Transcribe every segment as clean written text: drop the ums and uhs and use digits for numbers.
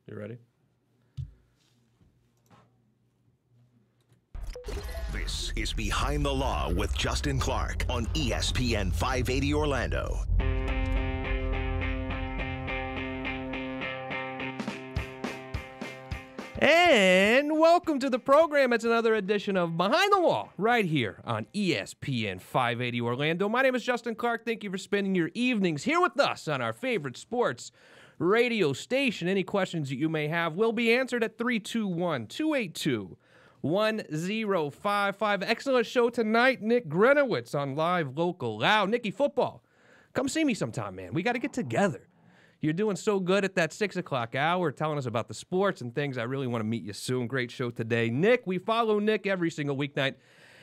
You ready? This is Behind the Law with Justin Clark on ESPN 580 Orlando. And welcome to the program. It's another edition of Behind the Law right here on ESPN 580 Orlando. My name is Justin Clark. Thank you for spending your evenings here with us on our favorite sports radio station. Any questions that you may have will be answered at 321-282-1055. Excellent show tonight. Nick Grenowitz on Live Local Loud. Nicky Football, come see me sometime, man. We got to get together. You're doing so good at that 6 o'clock hour, telling us about the sports and things. I really want to meet you soon. Great show today. Nick, we follow Nick every single weeknight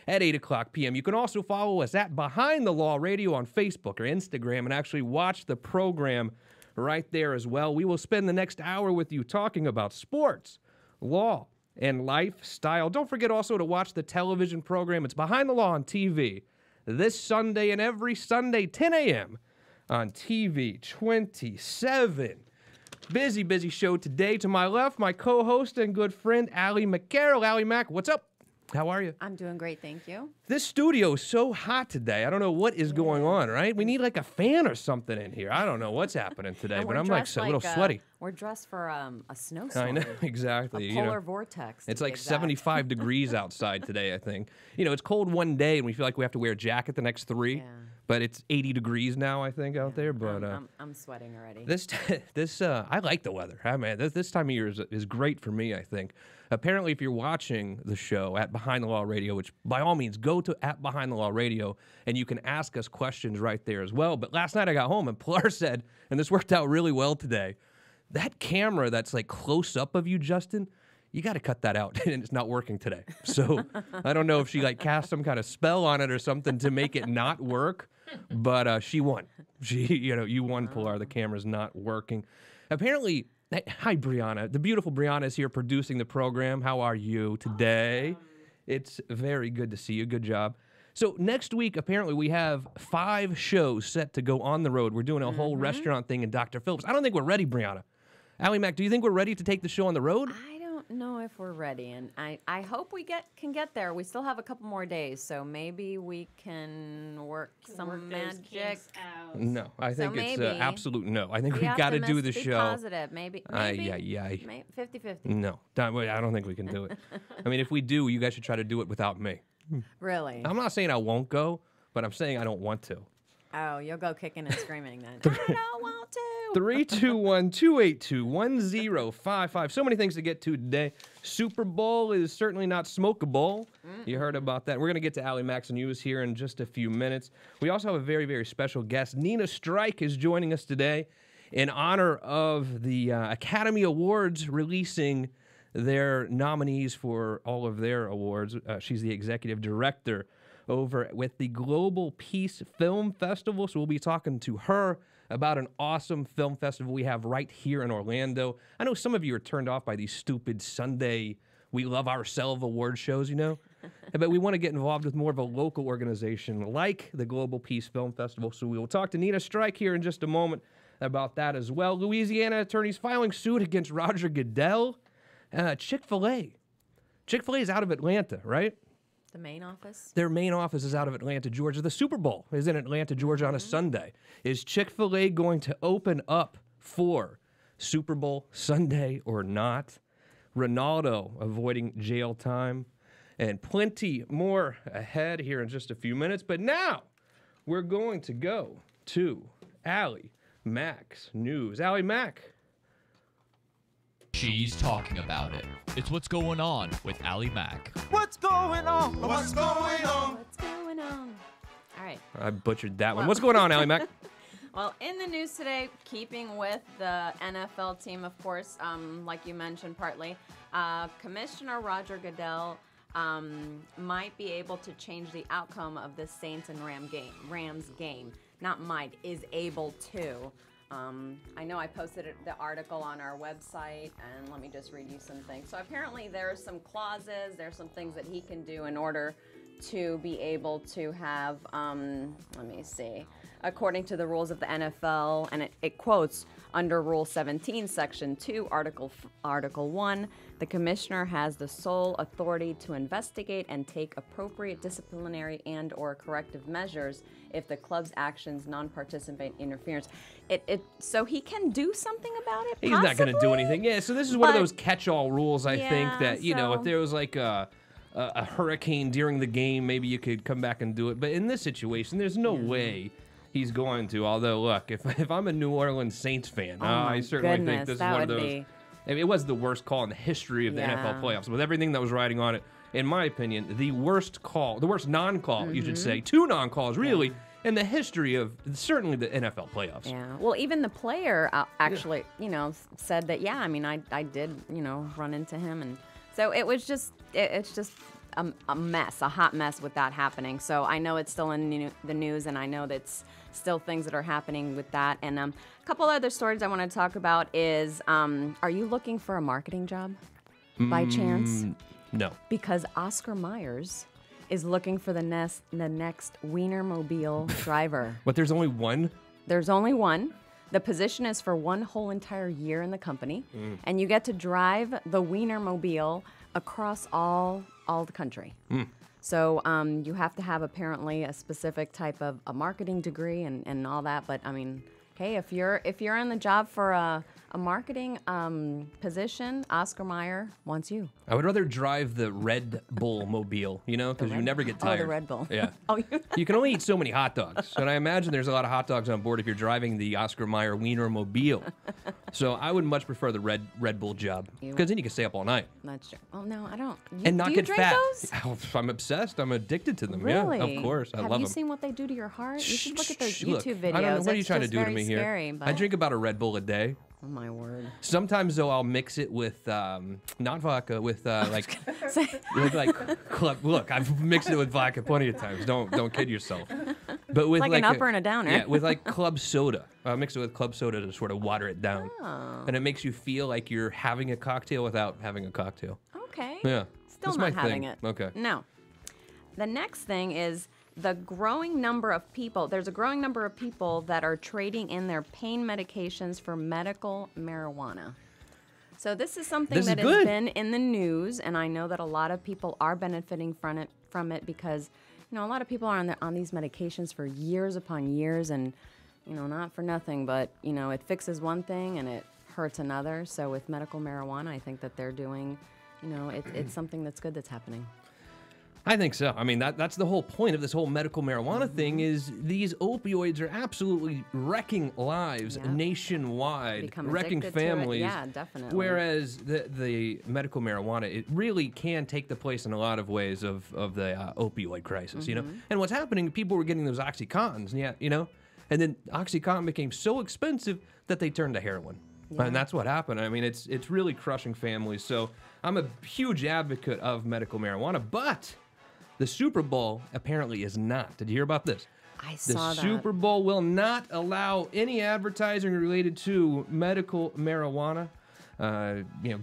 at 8 o'clock p.m. You can also follow us at Behind the Law Radio on Facebook or Instagram and actually watch the program right there as well. We will spend the next hour with you talking about sports, law, and lifestyle. Don't forget also to watch the television program. It's Behind the Law on TV this Sunday and every Sunday, 10 a.m. on TV 27. Busy show today. To my left, my co-host and good friend, Allie McCarroll. Allie Mac, what's up? How are you? I'm doing great, thank you. This studio is so hot today. I don't know what is going on, right? We need like a fan or something in here. I don't know what's happening today, but I'm like a little sweaty. We're dressed for a snowstorm. I know, exactly. A polar vortex. It's like 75 degrees outside today, I think. You know, it's cold one day, and we feel like we have to wear a jacket the next three. Yeah. But it's 80 degrees now, I think, out there. But I'm sweating already. I like the weather. I mean, this time of year is great for me, I think. Apparently, if you're watching the show at Behind the Law Radio, which by all means, go to at Behind the Law Radio, and you can ask us questions right there as well. But last night I got home, and Pilar said, and this worked out really well today, that camera that's like close up of you, Justin, you got to cut that out, and it's not working today. So I don't know if she like cast some kind of spell on it or something to make it not work, but she won. You won, Pilar. The camera's not working. Apparently, hi, Brianna. The beautiful Brianna is here producing the program. How are you today? It's very good to see you. Good job. So next week, apparently, we have 5 shows set to go on the road. We're doing a whole restaurant thing in Dr. Phillips. I don't think we're ready, Brianna. Allie Mac, do you think we're ready to take the show on the road? I don't know if we're ready, and I hope we can get there. We still have a couple more days, so maybe we can work some magic. No, I think it's absolute no. I think we we've got to do the show. Positive, maybe 50-50. No, I don't think we can do it. I mean, if we do, you guys should try to do it without me. Really? I'm not saying I won't go, but I'm saying I don't want to. Oh, you'll go kicking and screaming then. I don't want to. 321-282-1055. So many things to get to today. Super Bowl is certainly not smokable. You heard about that. We're going to get to Allie Mac's news here in just a few minutes. We also have a very, very special guest. Nina Strike is joining us today in honor of the Academy Awards releasing their nominees for all of their awards. She's the executive director over with the Global Peace Film Festival. So we'll be talking to her about an awesome film festival we have right here in Orlando. I know some of you are turned off by these stupid Sunday We Love Ourselves award shows, you know? But we want to get involved with more of a local organization like the Global Peace Film Festival. So we will talk to Nina Strike here in just a moment about that as well. Louisiana attorneys filing suit against Roger Goodell. Chick-fil-A. Chick-fil-A is out of Atlanta, right? The main office? Their main office is out of Atlanta, Georgia. The Super Bowl is in Atlanta, Georgia on a Sunday. Is Chick-fil-A going to open up for Super Bowl Sunday or not? Ronaldo avoiding jail time. And plenty more ahead here in just a few minutes. But now we're going to go to Allie Mac's news. Allie Mac. She's talking about it. It's what's going on with Allie Mac. What's going on? What's going on? What's going on? All right. I butchered that one. What's going on, Allie Mac? Well, in the news today, keeping with the NFL team, of course, like you mentioned partly, Commissioner Roger Goodell might be able to change the outcome of the Saints and Rams game. Not might, is able to. I know I posted the article on our website, and let me just read you some things. So apparently there are some clauses, there's some things that he can do in order to be able to have, let me see, according to the rules of the NFL, and it quotes, under Rule 17, Section 2, Article 1, the commissioner has the sole authority to investigate and take appropriate disciplinary and/or corrective measures if the club's actions non-participate interference. So he can do something about it. He's not going to do anything. Yeah. So this is one of those catch-all rules. I think Yeah, that if so- there was like a hurricane during the game, maybe you could come back and do it. But in this situation, there's no way he's going to. Although, look, if I'm a New Orleans Saints fan, I certainly think goodness, this is that one of would those. be- I mean, it was the worst call in the history of the NFL playoffs. With everything that was riding on it, in my opinion, the worst call, the worst non-call, you should say, 2 non-calls, really, in the history of certainly the NFL playoffs. Yeah. Well, even the player actually, said that. Yeah. I mean, I did, run into him, and so it was just, it's just a mess, a hot mess with that happening. So I know it's still in the news, and I know that's still things that are happening with that. And a couple other stories I want to talk about is, are you looking for a marketing job by chance? No. Because Oscar Myers is looking for the next Wienermobile driver. But there's only one? There's only one. The position is for one whole entire year in the company, and you get to drive the Wienermobile across all the country. So you have to have apparently a specific type of a marketing degree and all that. But I mean, hey, if you're in the job for a marketing position, Oscar Mayer wants you. I would rather drive the Red Bull mobile, because you never get tired. Oh, the Red Bull. Yeah. Oh, You can only eat so many hot dogs. And I imagine there's a lot of hot dogs on board if you're driving the Oscar Mayer Wiener Mobile. So I would much prefer the Red Bull job. Because then you can stay up all night. That's true. Oh no, I don't. And not do you get drink fat. those? Oh, I'm obsessed. I'm addicted to them. Really? Yeah, of course. I Have love you them. seen what they do to your heart? You should look at those Shh, look, YouTube videos. I don't know. What are you It's trying to just do to very me here? scary, but I drink about a Red Bull a day. Oh my word. Sometimes though I'll mix it with not vodka with like club. Look, I've mixed it with vodka plenty of times. Don't kid yourself. But with like an upper and a downer. Yeah, with like club soda. I mix it with club soda to sort of water it down, and it makes you feel like you're having a cocktail without having a cocktail. Okay. Yeah, Still that's not my having thing. it. Okay. No. The next thing is the growing number of people. There's a growing number of people that are trading in their pain medications for medical marijuana. So this is something This is that has good. been in the news, and I know that a lot of people are benefiting from it because, a lot of people are on these medications for years upon years, and, not for nothing, but, it fixes one thing and it hurts another. So with medical marijuana, I think that they're doing, it's something that's good that's happening. I think so. I mean, that's the whole point of this whole medical marijuana thing is these opioids are absolutely wrecking lives Yeah. nationwide, Become wrecking addicted to it. families. Yeah, definitely. Whereas the medical marijuana, it really can take the place in a lot of ways of the opioid crisis, And what's happening, people were getting those Oxycontins, and then Oxycontin became so expensive that they turned to heroin. And that's what happened. I mean, it's really crushing families. So I'm a huge advocate of medical marijuana, but the Super Bowl apparently is not. Did you hear about this? I saw The that. Super Bowl will not allow any advertising related to medical marijuana.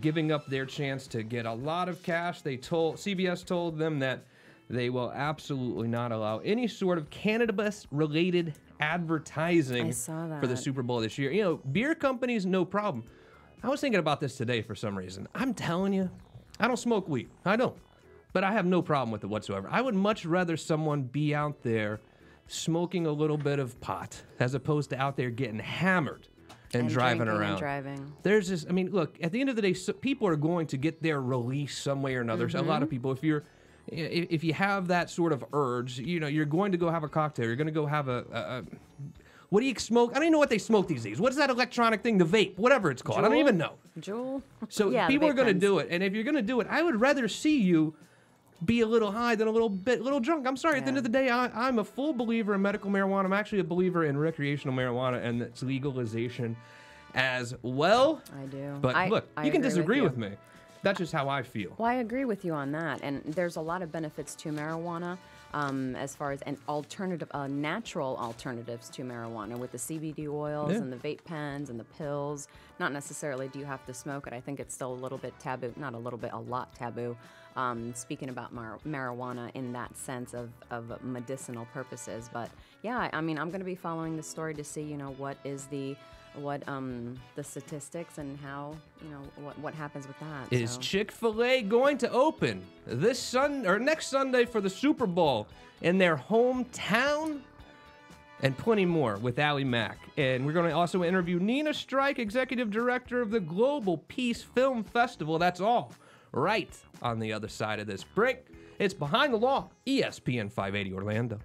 Giving up their chance to get a lot of cash. CBS told them that they will absolutely not allow any sort of cannabis-related advertising I saw for the that. Super Bowl this year. Beer companies, no problem. I was thinking about this today for some reason. I'm telling you, I don't smoke weed. I don't. But I have no problem with it whatsoever. I would much rather someone be out there smoking a little bit of pot as opposed to out there getting hammered and driving drinking around. And driving. There's just, look, at the end of the day, people are going to get their release some way or another. A lot of people, if you have that sort of urge, you're going to go have a cocktail. You're going to go have what do you smoke? I don't even know what they smoke these days. What is that electronic thing? The vape, whatever it's called. I don't even know. Juul? So Yeah, the people are vape going to pens. do it, and if you're going to do it, I would rather see you be a little high than a little drunk. I'm sorry. At the end of the day, I'm a full believer in medical marijuana. I'm actually a believer in recreational marijuana and its legalization as well. I do. But look, I you can agree disagree with with me. That's just how I feel. Well, I agree with you on that, and there's a lot of benefits to marijuana, as far as natural alternatives to marijuana with the CBD oils and the vape pens and the pills. Not necessarily do you have to smoke it. I think it's still a little bit taboo, not a little bit, a lot taboo. speaking about marijuana in that sense of medicinal purposes. But yeah, I mean, I'm going to be following the story to see, what is the statistics and how, what happens with that. Is so. Chick-fil-A going to open next Sunday for the Super Bowl in their hometown? And plenty more with Allie Mack. And we're going to also interview Nina Strike, Executive Director of the Global Peace Film Festival. That's all right on the other side of this break. It's Behind the Law, ESPN 580 Orlando.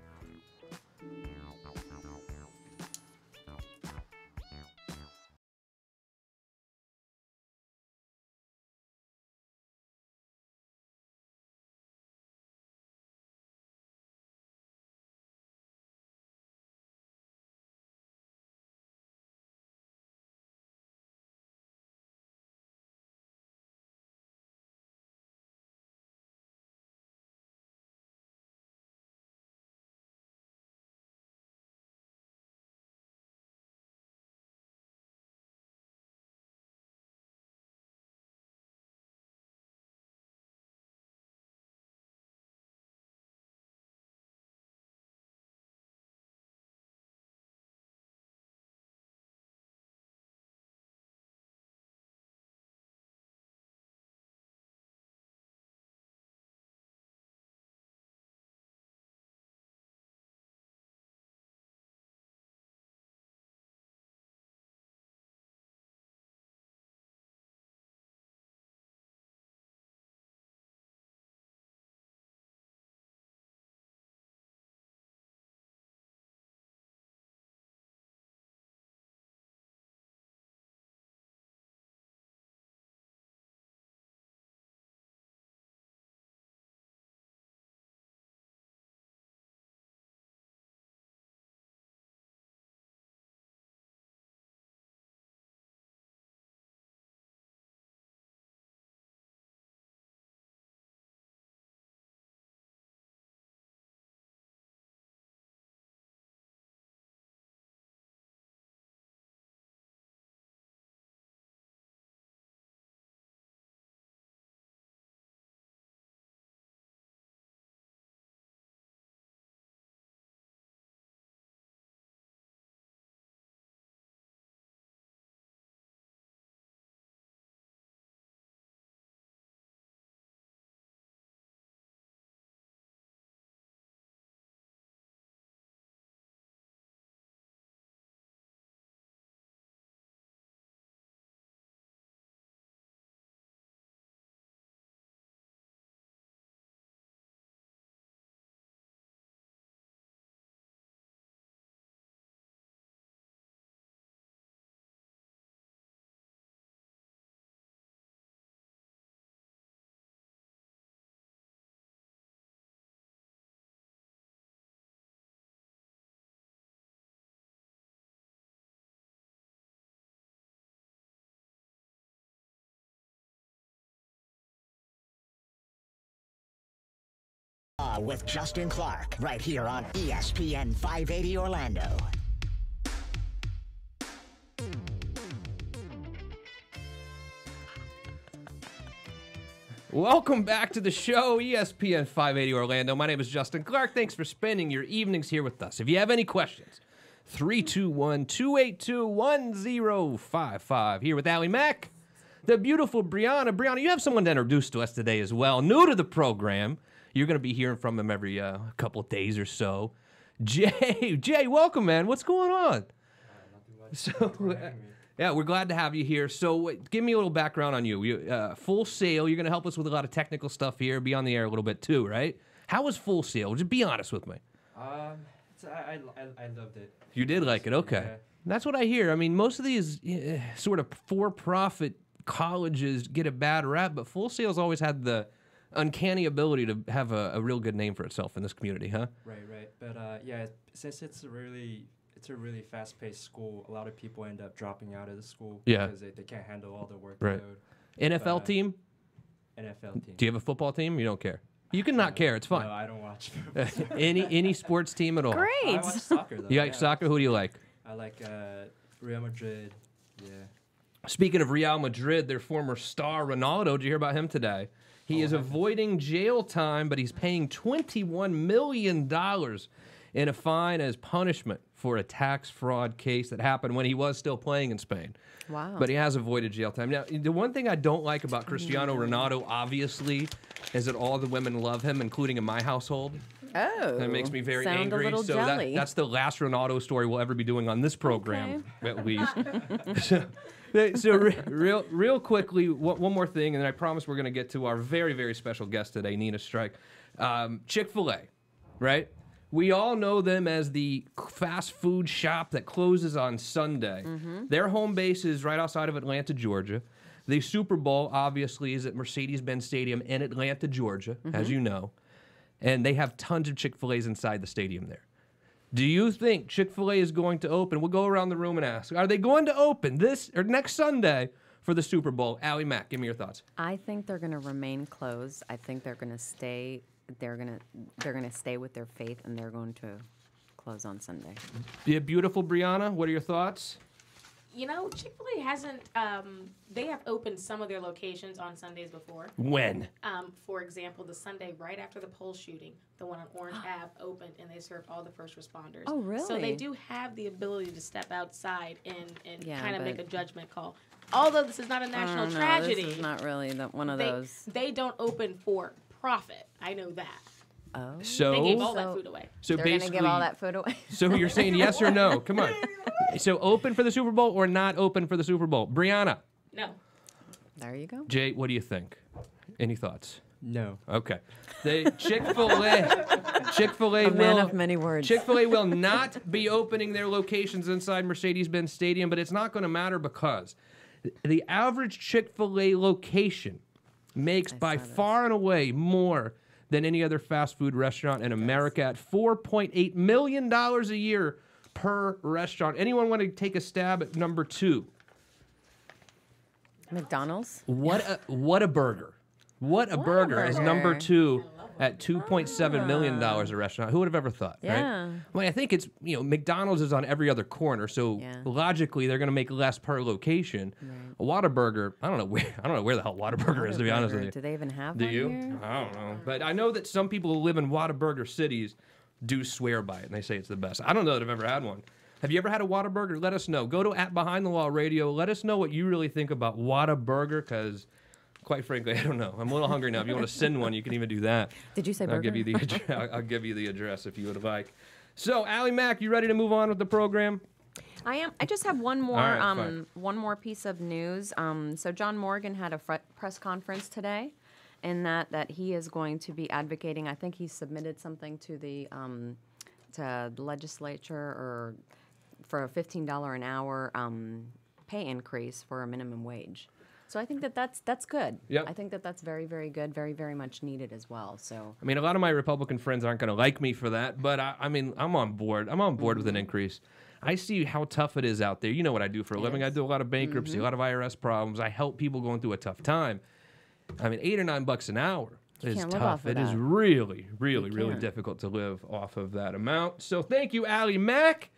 With Justin Clark, right here on ESPN 580 Orlando. Welcome back to the show, ESPN 580 Orlando. My name is Justin Clark. Thanks for spending your evenings here with us. If you have any questions, 321-282-1055. Here with Allie Mack, the beautiful Brianna. Brianna, you have someone to introduce to us today as well, new to the program. You're going to be hearing from him every couple of days or so. Jay, welcome, man. What's going on? Yeah, we're glad to have you here. So give me a little background on you. Full Sail, you're going to help us with a lot of technical stuff here, be on the air a little bit too, right? How was Full Sail? Just be honest with me. I loved it. You did like it, okay. Yeah. That's what I hear. I mean, most of these sort of for-profit colleges get a bad rap, but Full Sail's always had the uncanny ability to have a real good name for itself in this community, huh? Right. But yeah, since it's a really fast-paced school, a lot of people end up dropping out of the school because they can't handle all the workload. Right. NFL team? NFL team. Do you have a football team? You don't care. You can not care. It's fine. No, I don't watch football. any sports team at all. Great. I watch soccer though. You like soccer? Who do you like? I like Real Madrid. Yeah. Speaking of Real Madrid, their former star Ronaldo. Did you hear about him today? He is avoiding jail time, but he's paying $21 million in a fine as punishment for a tax fraud case that happened when he was still playing in Spain. Wow. But he has avoided jail time. Now, the one thing I don't like about Cristiano Ronaldo, obviously, is that all the women love him, including in my household. Oh. That makes me very sound angry. A little so jelly. that's the last Ronaldo story we'll ever be doing on this program, at least. real quickly, one more thing, and then I promise we're going to get to our very, very special guest today, Nina Strike. Chick-fil-A, right? We all know them as the fast food shop that closes on Sunday. Their home base is right outside of Atlanta, Georgia. The Super Bowl, obviously, is at Mercedes-Benz Stadium in Atlanta, Georgia, as you know. And they have tons of Chick-fil-A's inside the stadium there. Do you think Chick-fil-A is going to open? We'll go around the room and ask. Are they going to open this or next Sunday for the Super Bowl? Allie Mack, give me your thoughts. I think they're going to remain closed. I think they're going to stay. They're going to stay with their faith, and they're going to close on Sunday. Yeah, beautiful, Brianna. What are your thoughts? You know, Chick-fil-A hasn't, they have opened some of their locations on Sundays before. When? For example, the Sunday right after the Pulse shooting, the one on Orange Ave opened, and they served all the first responders. Oh, really? So they do have the ability to step outside and Yeah, kind of but- make a judgment call. Although this is not a national tragedy. This is not really one of those. They don't open for profit. I know that. Oh. So They gave all that food away. So They're going to basically, give all that food away. so you're saying yes or no? Come on. So open for the Super Bowl or not open for the Super Bowl? Brianna, No. There you go. Jay, what do you think? Any thoughts? No. Okay. The Chick-fil-A A man will of many words. Chick-fil-A will not be opening their locations inside Mercedes-Benz Stadium, but it's not going to matter because the average Chick-fil-A location makes by far and away more than any other fast food restaurant in America at $4.8 million a year per restaurant. Anyone want to take a stab at number 2? McDonald's? What a burger. What a burger is number 2 at $2.7 million a restaurant. Who would have ever thought, Yeah. right? Well, I think it's, McDonald's is on every other corner, so Yeah. logically they're going to make less per location. A Whataburger, I don't know where the hell Whataburger is, to be honest with you. Do they even have Do one you? here? I don't know. But I know that some people who live in Whataburger cities do swear by it, and they say it's the best. I don't know that I've ever had one. Have you ever had a Whataburger? Let us know. Go to @BehindTheWall Radio. Let us know what you really think about Whataburger, because quite frankly, I don't know. I'm a little hungry now. If you want to send one, you can even do that. Did you say I'll burger? give you the I'll give you the address if you would like. So, Allie Mack, you ready to move on with the program? I am. I just have one more All right, fine. one more piece of news. So John Morgan had a press conference today, in that he is going to be advocating. I think he submitted something to the legislature or for a $15 an hour pay increase for a minimum wage. So I think that's good. Yep. I think that's very, very good, very, very much needed as well. So I mean, a lot of my Republican friends aren't going to like me for that, but I mean, I'm on board. I'm on board with an increase. I see how tough it is out there. You know what I do for a living. I do a lot of bankruptcy, a lot of IRS problems. I help people going through a tough time. I mean, $8 or $9 an hour is can't live tough. off of It is that. really, really, really can't. difficult to live off of that amount. So thank you, Allie Mack.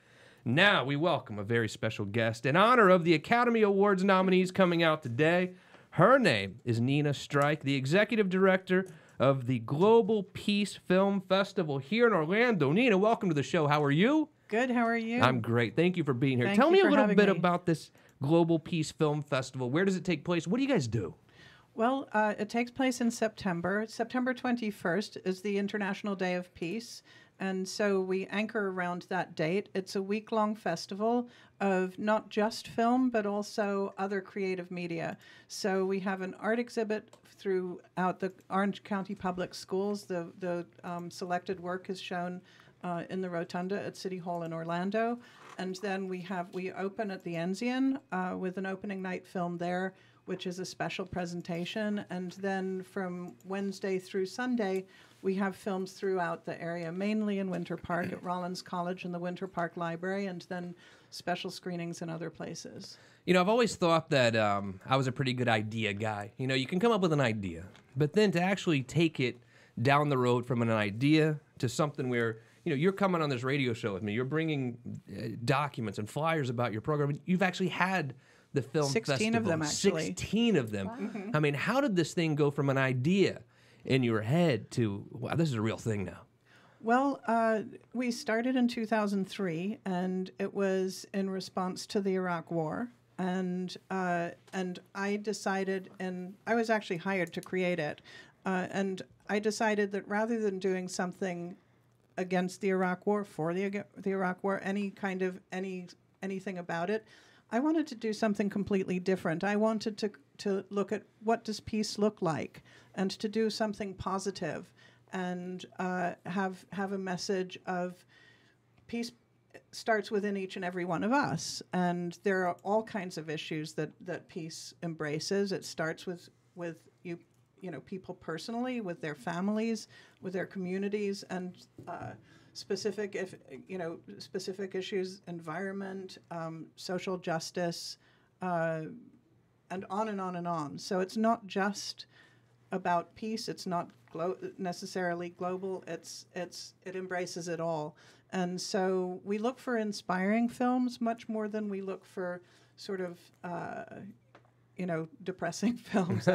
Now we welcome a very special guest in honor of the Academy Awards nominees coming out today. Her name is Nina Strike, the executive director of the Global Peace Film Festival here in Orlando. Nina, welcome to the show. How are you? Good. How are you? I'm great. Thank you for being here. Thank Tell you me a for little having bit me. about this Global Peace Film Festival. Where does it take place? What do you guys do? Well, it takes place in September. September 21st is the International Day of Peace. And so we anchor around that date. It's a week-long festival of not just film, but also other creative media. So we have an art exhibit throughout the Orange County Public Schools. The selected work is shown in the Rotunda at City Hall in Orlando. And then we open at the Enzian with an opening night film there, which is a special presentation. And then from Wednesday through Sunday, we have films throughout the area, mainly in Winter Park at Rollins College and the Winter Park Library, and then special screenings in other places. You know, I've always thought that I was a pretty good idea guy. You know, you can come up with an idea, but then to actually take it down the road from an idea to something where, you're coming on this radio show with me. You're bringing documents and flyers about your program. You've actually had the film 16 festival. of them, actually. 16 of them. Wow. I mean, how did this thing go from an idea in your head to, wow, this is a real thing now? Well, we started in 2003, and it was in response to the Iraq War. And I decided, and I was actually hired to create it, and I decided that rather than doing something against the Iraq War, for the Iraq War, anything about it, I wanted to do something completely different. I wanted to look at what does peace look like, and to do something positive, and have a message of peace starts within each and every one of us. And there are all kinds of issues that peace embraces. It starts with people personally, with their families, with their communities, and specific issues, environment, social justice, and on and on and on. So it's not just about peace. It's not necessarily global. It embraces it all. And so we look for inspiring films much more than we look for sort of, depressing films.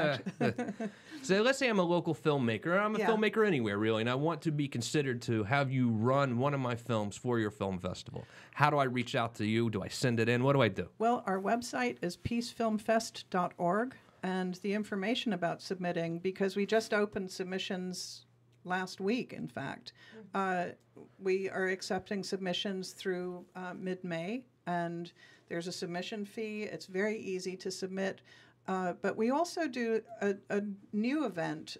So let's say I'm a local filmmaker, or I'm a filmmaker anywhere, really, and I want to be considered to have you run one of my films for your film festival. How do I reach out to you? Do I send it in? What do I do? Well, our website is peacefilmfest.org, and the information about submitting, because we just opened submissions last week, in fact. We are accepting submissions through mid-May, and there's a submission fee. It's very easy to submit. But we also do a new event,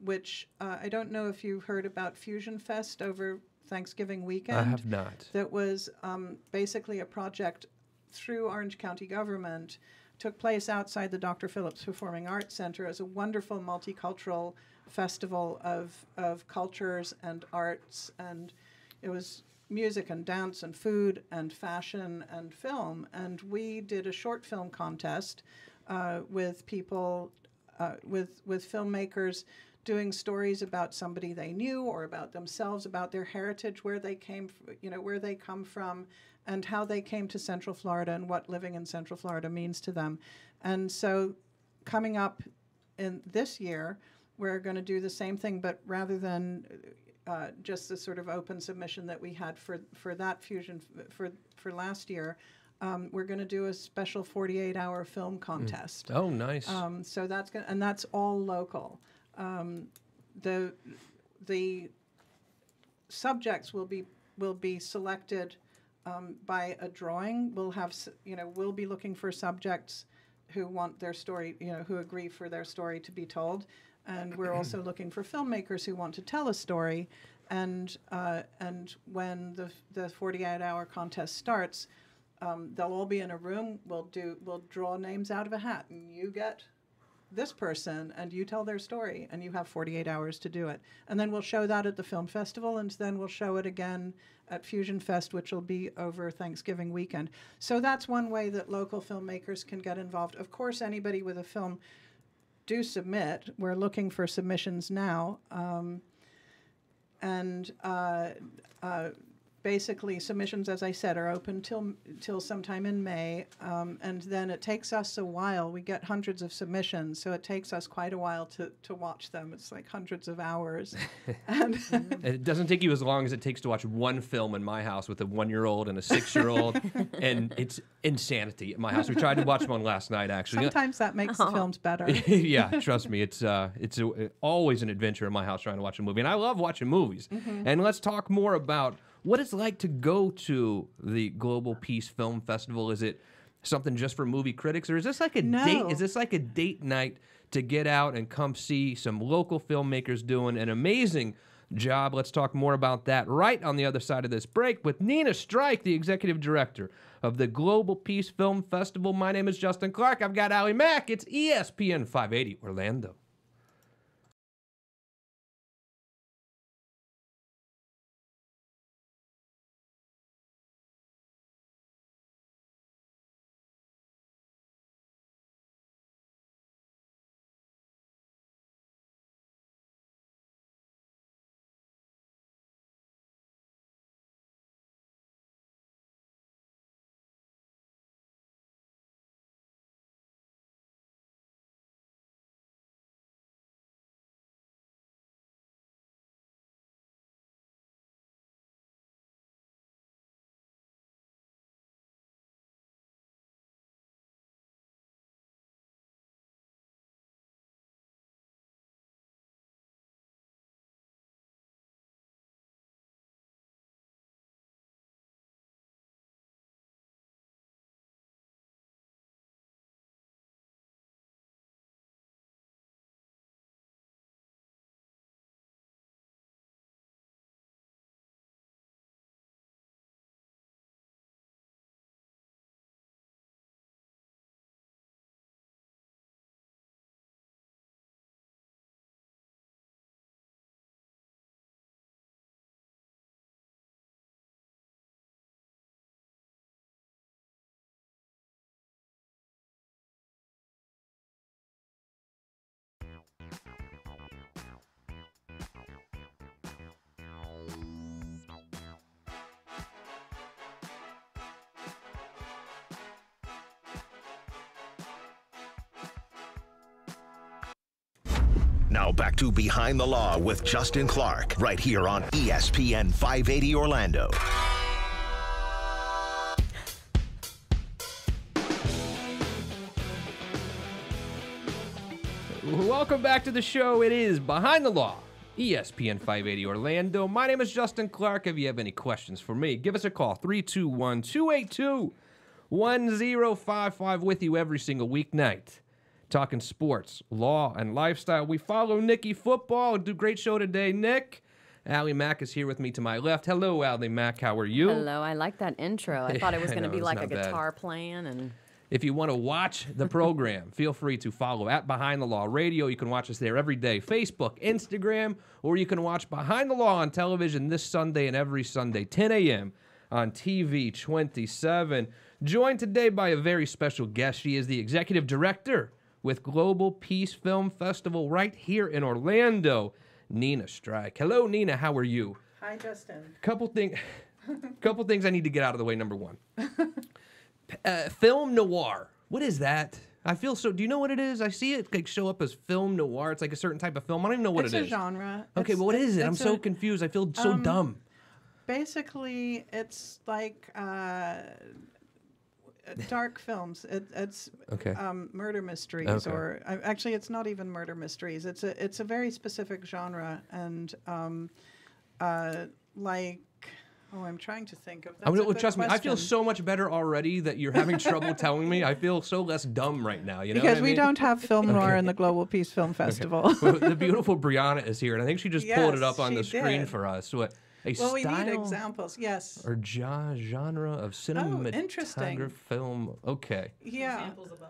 which I don't know if you've heard about Fusion Fest over Thanksgiving weekend. I have not. That was basically a project through Orange County government, took place outside the Dr. Phillips Performing Arts Center as a wonderful multicultural festival of cultures and arts, and it was music and dance and food and fashion and film. And we did a short film contest with people, with filmmakers doing stories about somebody they knew or about themselves, about their heritage, where they came, where they come from, and how they came to Central Florida and what living in Central Florida means to them. And so coming up in this year, we're going to do the same thing, but rather than just the sort of open submission that we had for that Fusion for last year, we're going to do a special 48-hour film contest. Oh, nice. So that's and that's all local. The subjects will be selected by a drawing. We'll be looking for subjects who want their story, who agree for their story to be told. And we're also looking for filmmakers who want to tell a story. And when the 48-hour contest starts, they'll all be in a room. We'll draw names out of a hat, and you get this person, and you tell their story, and you have 48 hours to do it. And then we'll show that at the film festival, and then we'll show it again at Fusion Fest, which will be over Thanksgiving weekend. So that's one way that local filmmakers can get involved. Of course, anybody with a film, do submit. We're looking for submissions now. Basically, submissions, as I said, are open till sometime in May, and then it takes us a while. We get hundreds of submissions, so it takes us quite a while to watch them. It's like hundreds of hours. And it doesn't take you as long as it takes to watch one film in my house with a 1-year-old and a 6-year-old, and it's insanity at my house. We tried to watch one last night, actually. Sometimes that makes the films better. Yeah, trust me. It's always an adventure in my house trying to watch a movie, and I love watching movies. Mm-hmm. And let's talk more about what it's like to go to the Global Peace Film Festival. Is it something just for movie critics, or is this like a date? Is this like a date night to get out and come see some local filmmakers doing an amazing job? Let's talk more about that right on the other side of this break with Nina Strike, the executive director of the Global Peace Film Festival. My name is Justin Clark. I've got Allie Mack. It's ESPN 580 Orlando. Now back to Behind the Law with Justin Clark, right here on ESPN 580 Orlando. Welcome back to the show. It is Behind the Law, ESPN 580 Orlando. My name is Justin Clark. If you have any questions for me, give us a call, 321-282-1055, with you every single weeknight. Talking sports, law, and lifestyle. We follow Nicky football. Do a great show today, Nick. Allie Mack is here with me to my left. Hello, Allie Mack. How are you? Hello. I like that intro. I thought it was going to be like a guitar playing and... If you want to watch the program, feel free to follow at Behind the Law Radio. You can watch us there every day, Facebook, Instagram, or you can watch Behind the Law on television this Sunday and every Sunday, 10 a.m. on TV 27. Joined today by a very special guest. She is the executive director with Global Peace Film Festival right here in Orlando, Nina Strike. Hello, Nina. How are you? Hi, Justin. Couple things I need to get out of the way. Number one. Film noir. What is that? I feel so. Do you know what it is? I see it like show up as film noir. It's like a certain type of film. I don't even know what it is. It's a genre. Okay, but what is it? I'm so confused. I feel so dumb. Basically, it's like dark films. It's okay. Murder mysteries, or actually, it's not even murder mysteries. It's a very specific genre, and like. Oh, I'm trying to think of that. Trust me, I feel so much better already that you're having trouble telling me. I feel so less dumb right now. You know, because we don't have film noir in the Global Peace Film Festival. Well, the beautiful Brianna is here, and I think she just pulled it up on the screen for us. What? We need examples. Yes. Or genre of cinematography interesting. Film. Okay. Yeah.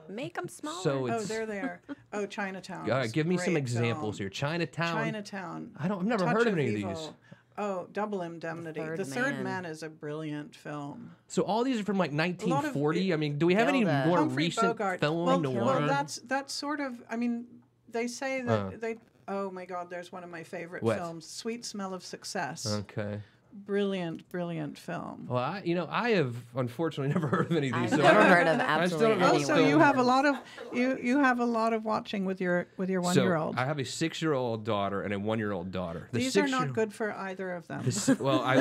Make them smaller. So there they are. Oh, Chinatown. All right, give me some examples here. Chinatown. I've never heard of any of these. Oh, Double Indemnity. The Third Man is a brilliant film. So all these are from like 1940. I mean, do we have any more recent film noir? Well, that's sort of. I mean, they say that they. Oh my God, there's one of my favorite films, Sweet Smell of Success. Okay. Brilliant, brilliant film. Well, I have unfortunately never heard of any of these. I've never heard of absolutely anyone. So you have a lot of you have a lot of watching with your 1-year-old. So I have a 6-year-old daughter and a 1-year-old daughter. These are not good for either of them. Well, I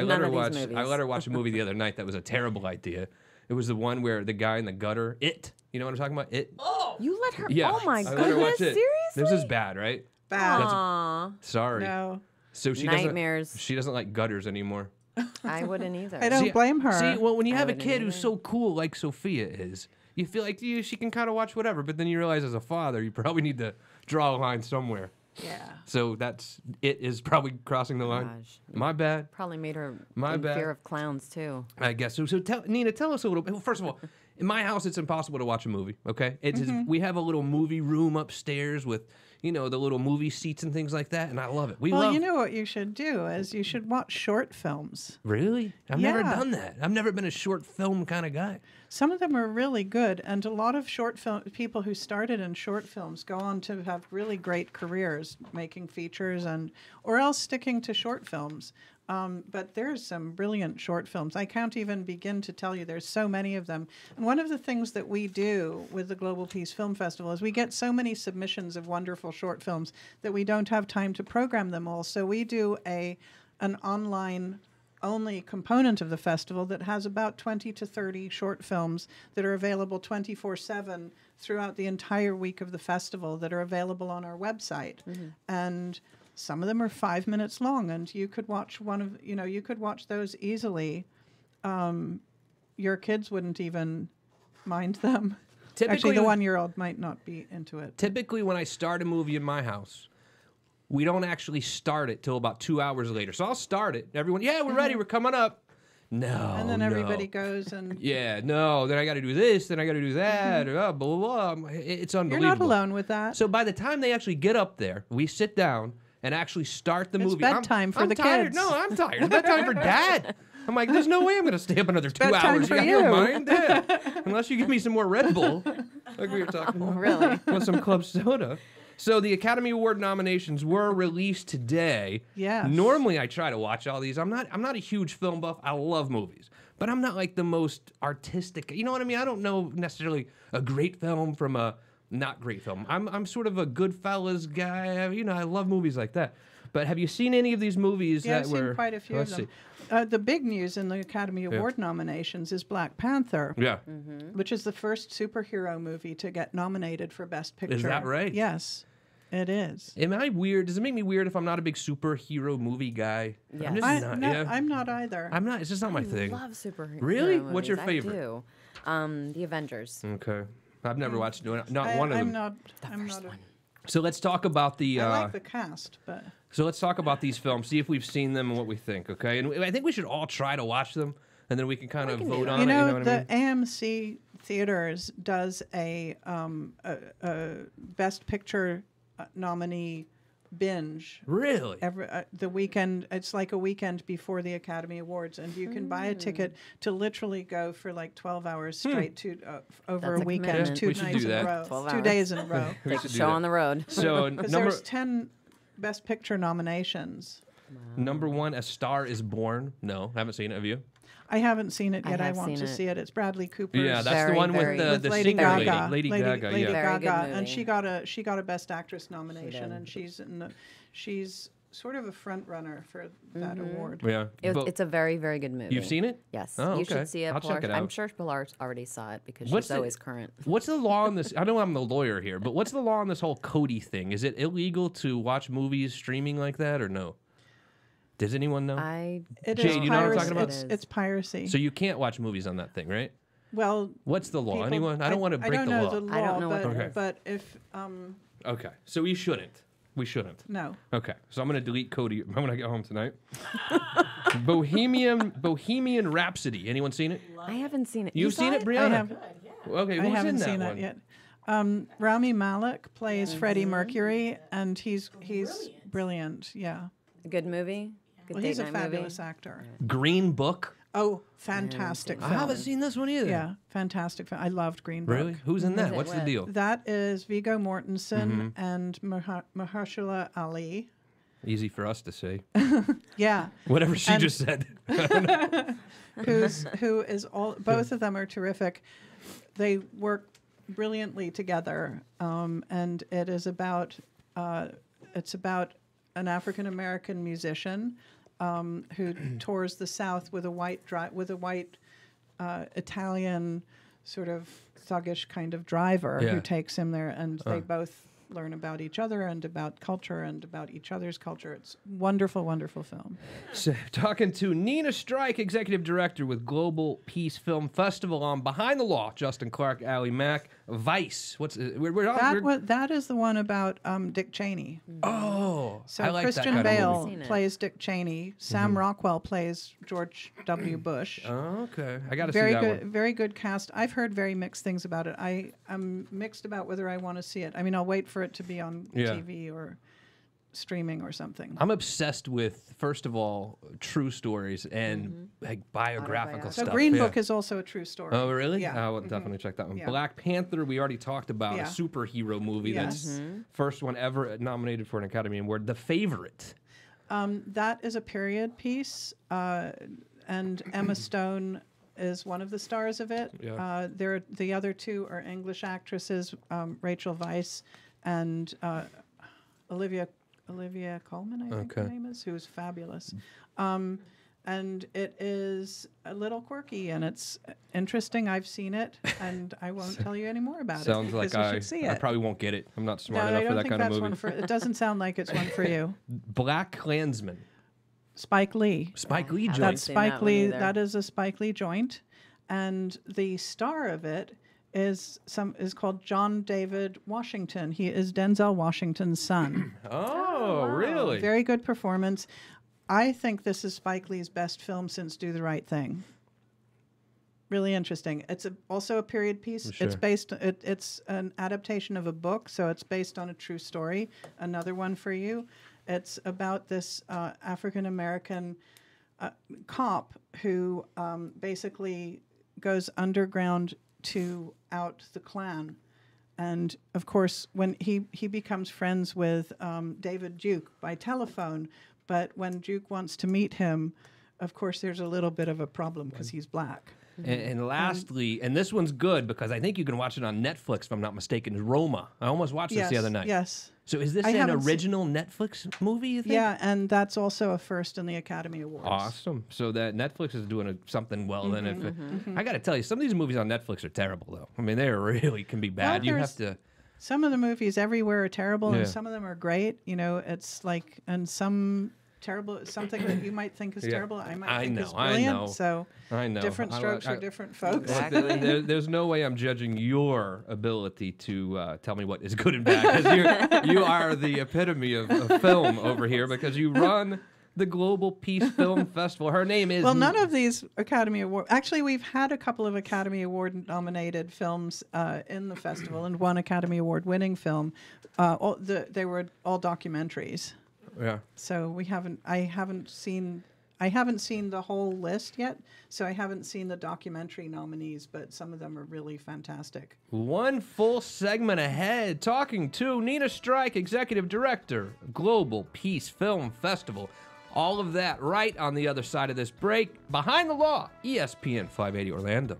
let her watch a movie the other night that was a terrible idea. It was the one where the guy in the gutter. It. You know what I'm talking about? It. Oh, you let her. Yeah. Oh my goodness. Let her watch it. Seriously? This is bad, right? Bad. Sorry. No. So she Nightmares. She doesn't like gutters anymore. I wouldn't either. I don't blame her. See, well, when you have a kid who's so cool like Sophia is, you feel like she can kind of watch whatever, but then you realize as a father, you probably need to draw a line somewhere. Yeah. So it is probably crossing the line. Gosh. My bad. Probably made her in fear of clowns too. I guess so. So Nina, tell us a little bit. Well, first of all, in my house, it's impossible to watch a movie. Okay, we have a little movie room upstairs with the little movie seats and things like that, and I love it. You know what you should do is you should watch short films. Really? I've never done that. I've never been a short film kind of guy. Some of them are really good, and a lot of people who started in short films go on to have really great careers making features or else sticking to short films. But there's some brilliant short films. I can't even begin to tell you. There's so many of them. And one of the things that we do with the Global Peace Film Festival is we get so many submissions of wonderful short films that we don't have time to program them all. So we do an online only component of the festival that has about 20 to 30 short films that are available 24/7 throughout the entire week of the festival that are available on our website. And some of them are 5 minutes long, and you could watch you could watch those easily. Your kids wouldn't even mind them. Actually, the 1-year-old might not be into it. Typically, when I start a movie in my house, we don't actually start it till about 2 hours later. So I'll start it. Everyone, we're ready. We're coming up. No. And then everybody goes and. Yeah, no. Then I got to do this. Then I got to do that. Blah, blah, blah. It's unbelievable. You're not alone with that. So by the time they actually get up there, we sit down and actually start the movie. It's bedtime for the tired. kids. No, I'm tired. It's bedtime for Dad. I'm like, there's no way I'm going to stay up another 2 hours. For you got no mind? Yeah. Unless you give me some more Red Bull, like we were talking about. Really? Want some club soda. So the Academy Award nominations were released today. Yeah. Normally I try to watch all these. I'm not a huge film buff. I love movies. But I'm not like the most artistic. You know what I mean? I don't know necessarily a great film from a not great film. I'm sort of a Goodfellas guy. I love movies like that. But have you seen any of these movies Yeah, that I've were? seen quite a few of let's them. see. The big news in the Academy Award nominations is Black Panther, Yeah. which is the first superhero movie to get nominated for Best Picture. Is that right? Yes, it is. Am I weird? Does it make me weird if I'm not a big superhero movie guy? Yes. I'm just not. No, Yeah. I'm not either. I'm not. It's just not my thing. I love superhero Really? movies. What's your I favorite? do. The Avengers. Okay. I've never watched not I, one of I'm them. not. I'm not. So let's talk about the. I like the cast, but So let's talk about these films. See if we've seen them and what we think. Okay, and I think we should all try to watch them, and then we can kind of vote on you it. know, You know what the I mean? AMC Theaters does a Best Picture nominee binge. Really? Every the weekend, it's like a weekend before the Academy Awards, and you can buy a ticket to literally go for like 12 hours straight to over That's a a weekend, commitment. We 2 should nights do in a that. row, 12 2 hours. days in a row. We should do Show that. on the road. So Because number there's 10 Best Picture nominations. number one, A Star Is Born. No, haven't seen it. Have you? I haven't seen it I yet. I have want seen to it. see it. It's Bradley Cooper. Yeah, that's Very, the one very- with with the Lady singer Gaga. Lady Gaga. Lady Yeah. Very good Gaga, and movie. she got a Best Actress nomination, did. and she's sort of a front runner for that award. Yeah. But It's a very, very good movie. you've seen it? Yes. Oh, You okay. should see it. I'll check Pilar. it I'm out. sure Pilar already saw it because What's she's the- always current. What's the law on this? I know I'm the lawyer here, but what's the law on this whole Cody thing? Is it illegal to watch movies streaming like that or no? Does anyone know? It Jade, is you know what I'm piracy. talking about? It's piracy. So you can't watch movies on that thing, right? Well, What's the law? people- Anyone? I don't want to break I don't the know law. the law, I don't know what but, the- Okay. but if Okay, so we shouldn't. We shouldn't. no, Okay, so I'm gonna delete Cody when I get home tonight. Bohemian Rhapsody. Anyone seen it? I haven't seen it. You've saw seen it, Brianna? I have. Okay, I who's haven't in that seen one? it yet. Rami Malek plays Freddie Mercury, and he's brilliant. Yeah, A good movie. Good well, date he's a night fabulous movie. actor. Green Book. Oh, fantastic I film. haven't seen this one either. Yeah, fantastic film. I loved Green Book. Really? Who's in that? Who's it What's the with? deal? That is Viggo Mortensen Mm-hmm. and Mahershala Ali. Easy for us to say. Yeah, Whatever she And- just said. who is all? Both of them are terrific. They work brilliantly together, and it is about it's about an African American musician who tours the South with a white Italian sort of thuggish kind of driver Yeah. who takes him there, and they both learn about each other and about culture and about each other's culture. It's wonderful, wonderful film. So, talking to Nina Strike, Executive Director with Global Peace Film Festival on Behind the Law. Justin Clark, Allie Mack, Vice. What's That is the one about Dick Cheney. Oh, So I like Christian that kind Bale of movie. Seen it. plays Dick Cheney. Sam Rockwell plays George W. Bush. Oh, okay, I got to see Very that good, one. very good cast. I've heard very mixed things about it. I'm mixed about whether I want to see it. I mean, I'll wait for it to be on Yeah. TV or streaming or something. I'm obsessed with, first of all, true stories and like biographical So stuff. Green yeah. Book is also a true story. Oh, really? Yeah. I will definitely check that one. Yeah. Black Panther, we already talked about, Yeah. a superhero movie Yes. that's first one ever nominated for an Academy Award. The Favorite. That is a period piece, and Emma Stone is one of the stars of it. Yeah. The other two are English actresses, Rachel Weisz and Olivia Colman, I think her Okay. name is, who's fabulous. And it is a little quirky and it's interesting. I've seen it, and I won't tell you any more about Sounds it like because you should see I it. probably won't get it. I'm not No, smart I enough for don't that think kind of that's movie. one for. It doesn't sound like it's one for you. Black Klansman. Spike Lee. Spike Lee haven't joint. That's seen Spike that one Lee. either. That is a Spike Lee joint, and the star of it is called John David Washington. He is Denzel Washington's son. Oh, really? Very good performance. I think this is Spike Lee's best film since Do the Right Thing. Really interesting. It's also a period piece. Sure. It's based. It's an adaptation of a book, so it's based on a true story. Another one for you. It's about this African American cop who basically goes underground to out the Klan. And of course, when he becomes friends with David Duke by telephone, but when Duke wants to meet him, of course, there's a little bit of a problem because he's black. And lastly, and this one's good because I think you can watch it on Netflix, if I'm not mistaken, is Roma. I almost watched this the other night. Yes. So is this an original Netflix movie, you think? Yeah, and that's also a first in the Academy Awards. Awesome. So that Netflix is doing something well. Then, if I got to tell you, some of these movies on Netflix are terrible, though. I mean, they really can be bad. You have to. Some of the movies everywhere are terrible, and some of them are great. You know, it's like, and some terrible, something that you might think is terrible, I might think is brilliant. So different strokes for different folks. Exactly. There's no way I'm judging your ability to tell me what is good and bad, because you are the epitome of film over here, because you run the Global Peace Film Festival. Her name is... Well, none of these Academy Award... Actually, we've had a couple of Academy Award-nominated films in the festival, and one Academy Award-winning film. They were all documentaries. Yeah. So I haven't seen the whole list yet, so I haven't seen the documentary nominees, but some of them are really fantastic. One full segment ahead, talking to Nina Strike, Executive Director, Global Peace Film Festival. All of that right on the other side of this break. Behind the Law, ESPN 580 Orlando.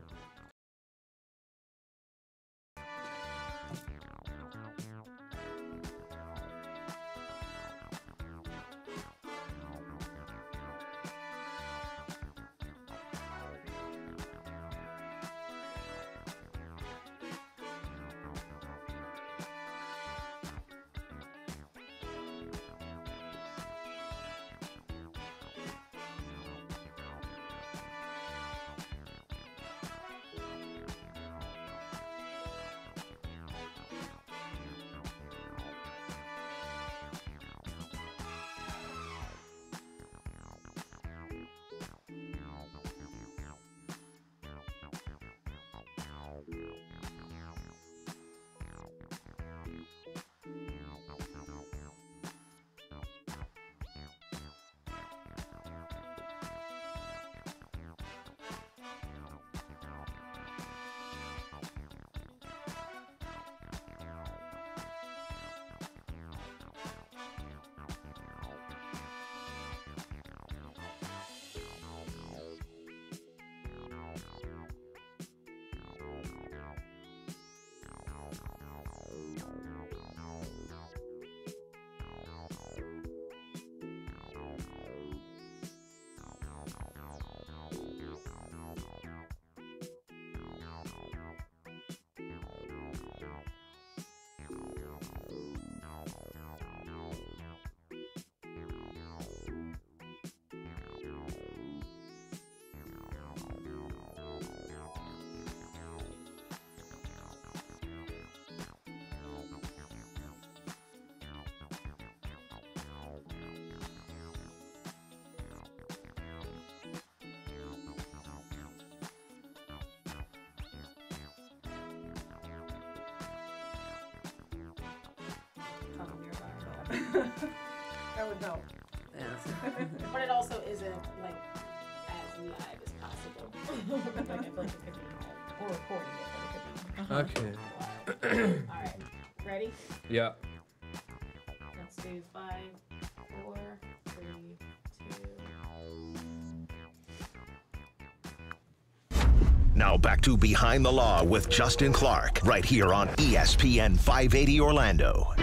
That would help. Yeah. But it also isn't like as live as possible. Like I feel like it could be or recording it, but it could be. Okay. All right. Ready? Yeah. Let's do 5, 4, 3, 2. Now back to Behind the Law with Justin Clark, right here on ESPN 580 Orlando.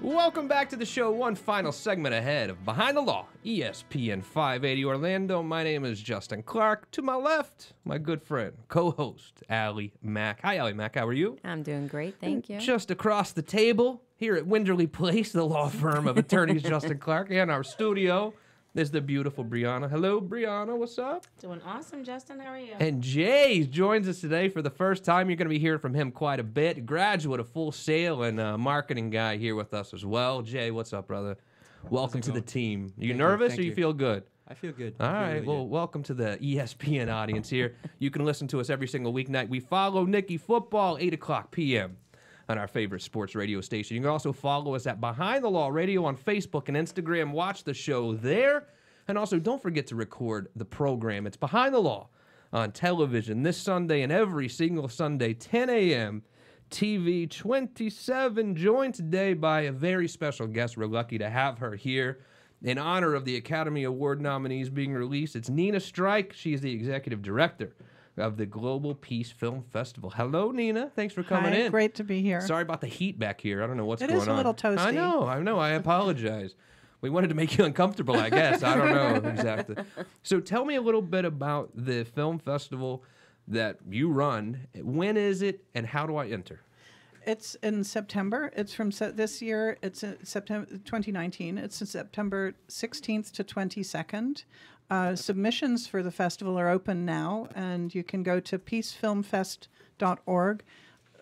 Welcome back to the show. One final segment ahead of Behind the Law, ESPN 580 Orlando. My name is Justin Clark. To my left, my good friend, co-host, Allie Mack. Hi, Allie Mack. How are you? I'm doing great. Thank you. Just across the table here at Winderley Place, the law firm of attorneys Justin Clark, and our studio is the beautiful Brianna. Hello, Brianna. What's up? Doing awesome, Justin. How are you? And Jay joins us today for the first time. You're going to be hearing from him quite a bit. Graduate of Full Sail and marketing guy here with us as well. Jay, what's up, brother? Welcome to the team. You nervous or you feel good? I feel good. All right. Well, welcome to the ESPN audience here. You can listen to us every single weeknight. We follow Nicky Football, 8 o'clock p.m. on our favorite sports radio station. You can also follow us at Behind the Law Radio on Facebook and Instagram. Watch the show there. And also, don't forget to record the program. It's Behind the Law on television this Sunday and every single Sunday, 10 a.m. TV 27, joined today by a very special guest. We're lucky to have her here. in honor of the Academy Award nominees being released. It's Nina Strike. She is the executive director of the Global Peace Film Festival. Hello, Nina. Thanks for coming in. Great to be here. Sorry about the heat back here. I don't know what's going on. It is a little toasty. I know. I apologize. We wanted to make you uncomfortable, I guess. I don't know exactly. So tell me a little bit about the film festival that you run. When is it, and how do I enter? It's in September. It's from this year. It's in September 2019. It's in September 16th to 22nd. Submissions for the festival are open now, and you can go to peacefilmfest.org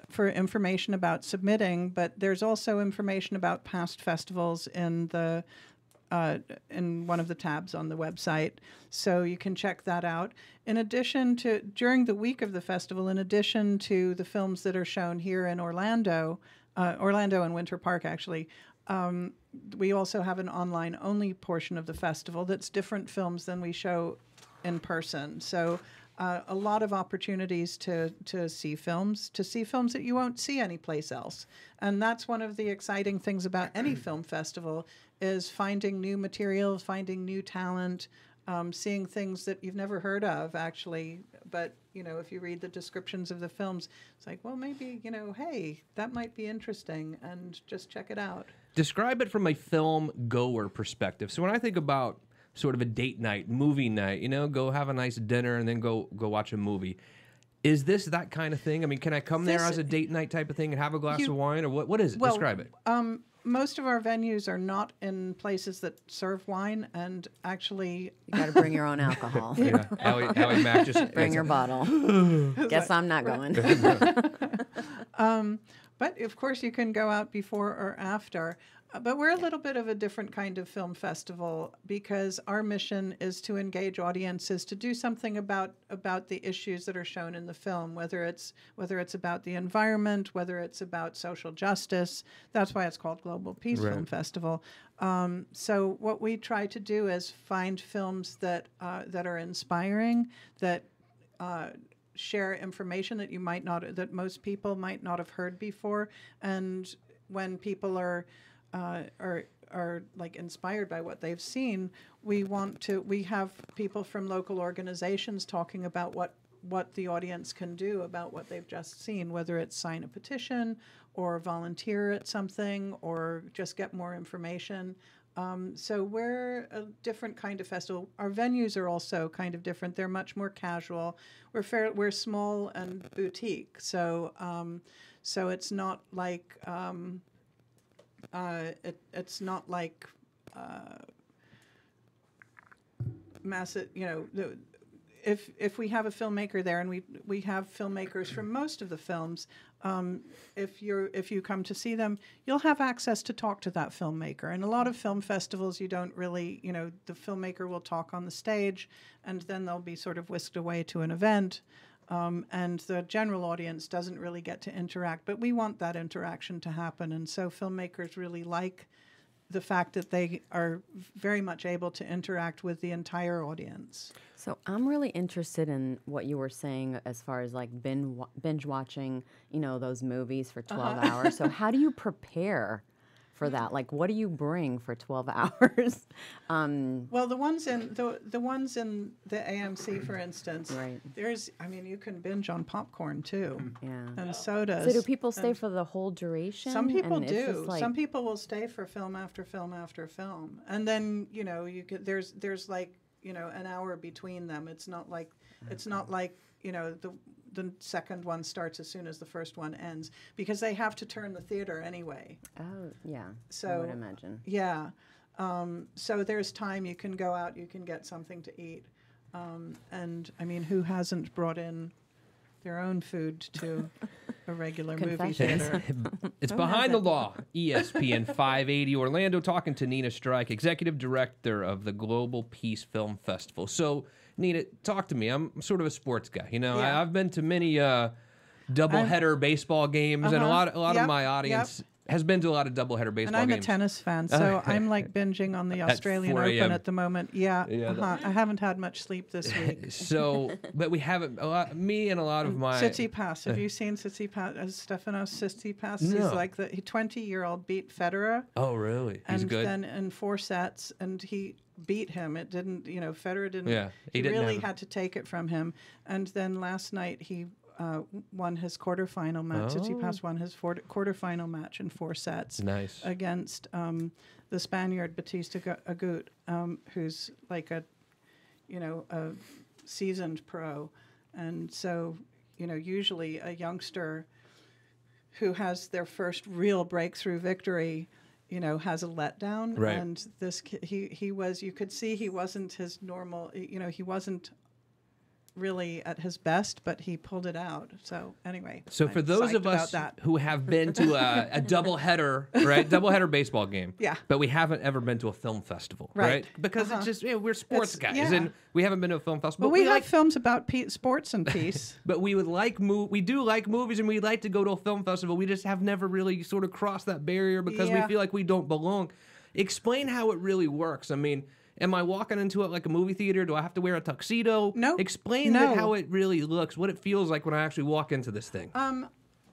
for information about submitting. But there's also information about past festivals in the in one of the tabs on the website, so you can check that out. In addition to, during the week of the festival, in addition to the films that are shown here in Orlando and Winter Park, actually, we also have an online-only portion of the festival that's different films than we show in person. So a lot of opportunities to see films that you won't see anyplace else. And that's one of the exciting things about any film festival, is finding new materials, finding new talent, seeing things that you've never heard of, actually. But, you know, if you read the descriptions of the films, it's like, well, maybe, you know, hey, that might be interesting, and just check it out. Describe it from a film goer perspective. So when I think about sort of a date night, movie night, you know, go have a nice dinner and then go watch a movie. Is this that kind of thing? I mean, can I come there as a date night type of thing and have a glass of wine, or what is it? Well, describe it. Most of our venues are not in places that serve wine, and actually... You got to bring your own alcohol. Yeah. Allie Mac just... Bring your bottle. Guess I'm not going. But, of course, you can go out before or after. But we're a little bit of a different kind of film festival, because our mission is to engage audiences to do something about the issues that are shown in the film, whether it's about the environment, whether it's about social justice. That's why it's called Global Peace Film Festival. So what we try to do is find films that are inspiring, that share information that that most people might not have heard before, and when people are like inspired by what they've seen, we have people from local organizations talking about what the audience can do about what they've just seen, whether it's sign a petition or volunteer at something or just get more information. So we're a different kind of festival. Our venues are also kind of different. They're much more casual. We're small and boutique, so it's not like it's not like massive. You know, if we have a filmmaker there, and we have filmmakers from most of the films, if you come to see them, you'll have access to talk to that filmmaker. And a lot of film festivals, you don't really, you know, the filmmaker will talk on the stage, and then they'll be sort of whisked away to an event. And the general audience doesn't really get to interact, but we want that interaction to happen. And so filmmakers really like the fact that they are very much able to interact with the entire audience. So I'm really interested in what you were saying as far as like binge watching, you know, those movies for 12 hours. So how do you prepare for that? Like, what do you bring for 12 hours? Well, the ones in the AMC, for instance, right. You can binge on popcorn too, and sodas. So do people stay for the whole duration? Some people do. Like... Some people will stay for film after film after film, and then there's like an hour between them. It's not like the second one starts as soon as the first one ends, because they have to turn the theater anyway. Oh, yeah. So, I would imagine. Yeah. So there's time. You can go out. You can get something to eat. And, I mean, who hasn't brought in their own food to a regular movie theater? It's Behind the Law, ESPN 580 Orlando, talking to Nina Strike, Executive Director of the Global Peace Film Festival. So, Nina, talk to me. I'm sort of a sports guy. You know, I've been to many doubleheader baseball games, and a lot of my audience has been to a lot of doubleheader baseball and I'm games. a tennis fan, so I'm like binging on the Australian 4 Open a.m. at the moment. Yeah, I haven't had much sleep this week. So, but we haven't. Me and a lot of my Tsitsipas. Have you seen Tsitsipas? Stefanos Tsitsipas. No. He's like the 20-year-old beat Federer. Oh, really? He's and good. then in 4 sets, and he beat him. It didn't. Federer didn't. Yeah, he didn't really have- had to take it from him. And then last night he won his quarterfinal match. Tsitsipas won his quarterfinal match in 4 sets. Nice. Against the Spaniard Batista Agut, who's like a seasoned pro. And so, usually a youngster who has their first real breakthrough victory, has a letdown. Right. And this he was, you could see he wasn't his normal, he wasn't really at his best, but he pulled it out. So anyway. So for I'm those psyched of us about that. who have been to a doubleheader, right? Doubleheader baseball game. Yeah. But we haven't ever been to a film festival, right? Right. Because it's just, we're sports It's- guys, yeah. and we haven't been to a film festival. But we have like, films about sports and peace. but we would like we do like movies, and we like to go to a film festival. We just have never really sort of crossed that barrier because we Yeah. feel like we don't belong. Explain how it really works. I mean, am I walking into it like a movie theater? Do I have to wear a tuxedo? Nope. Explain No. how it really looks, what it feels like when I actually walk into this thing.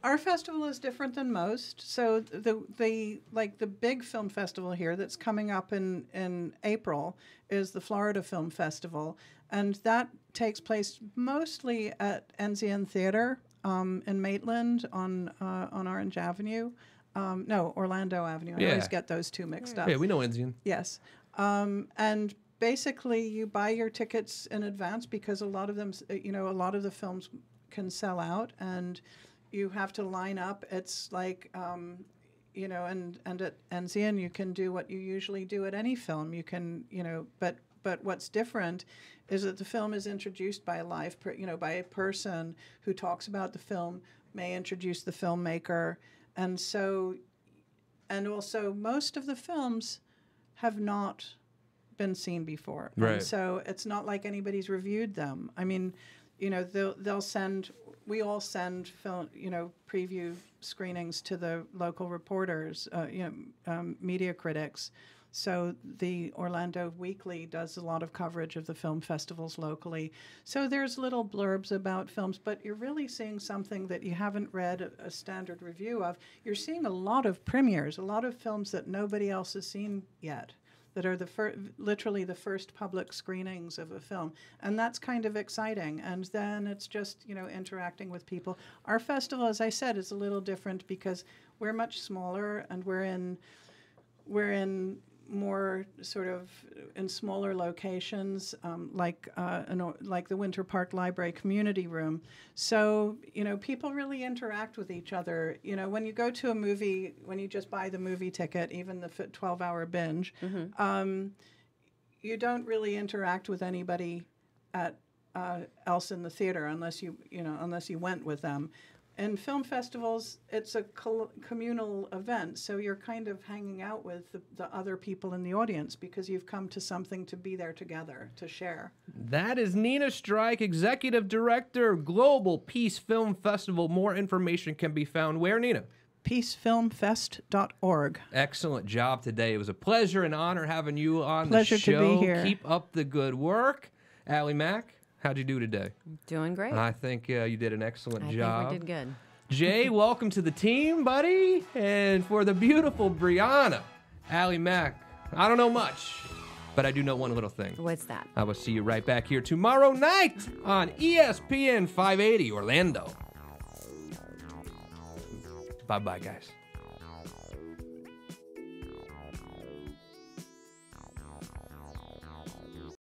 Our festival is different than most. So the big film festival here that's coming up in April is the Florida Film Festival, and that takes place mostly at Enzian Theater in Maitland on Orange Avenue. No, Orlando Avenue. I always get those two mixed up. Yeah, we know Enzian. Yes. And basically, you buy your tickets in advance because a lot of them, a lot of the films can sell out, and you have to line up. It's like, and at Enzian, you can do what you usually do at any film. You can, but what's different is that the film is introduced by by a person who talks about the film, may introduce the filmmaker, and so, and also most of the films have not been seen before. Right. And so it's not like anybody's reviewed them. I mean, they'll send, we all send film, preview screenings to the local reporters, media critics. So the Orlando Weekly does a lot of coverage of the film festivals locally. So there's little blurbs about films, but you're really seeing something that you haven't read a standard review of. You're seeing a lot of premieres, a lot of films that nobody else has seen yet, that are literally the first public screenings of a film. And that's kind of exciting. And then it's just, interacting with people. Our festival, as I said, is a little different because we're much smaller, and we're in more sort of in smaller locations, like the Winter Park Library Community Room. So, people really interact with each other. When you go to a movie, when you just buy the movie ticket, even the 12-hour binge, you don't really interact with anybody else in the theater unless you went with them. In film festivals, it's a communal event, so you're kind of hanging out with the other people in the audience because you've come to something to be there together, to share. That is Nina Strike, Executive Director, Global Peace Film Festival. More information can be found where, Nina? peacefilmfest.org. Excellent job today. It was a pleasure and honor having you on Pleasure the show. to be here. Keep up the good work. Allie Mack, how'd you do today? Doing great. I think you did an excellent I job. think we did good. Jay, welcome to the team, buddy. And for the beautiful Brianna, Allie Mack, I don't know much, but I do know one little thing. What's that? I will see you right back here tomorrow night on ESPN 580 Orlando. Bye-bye, guys.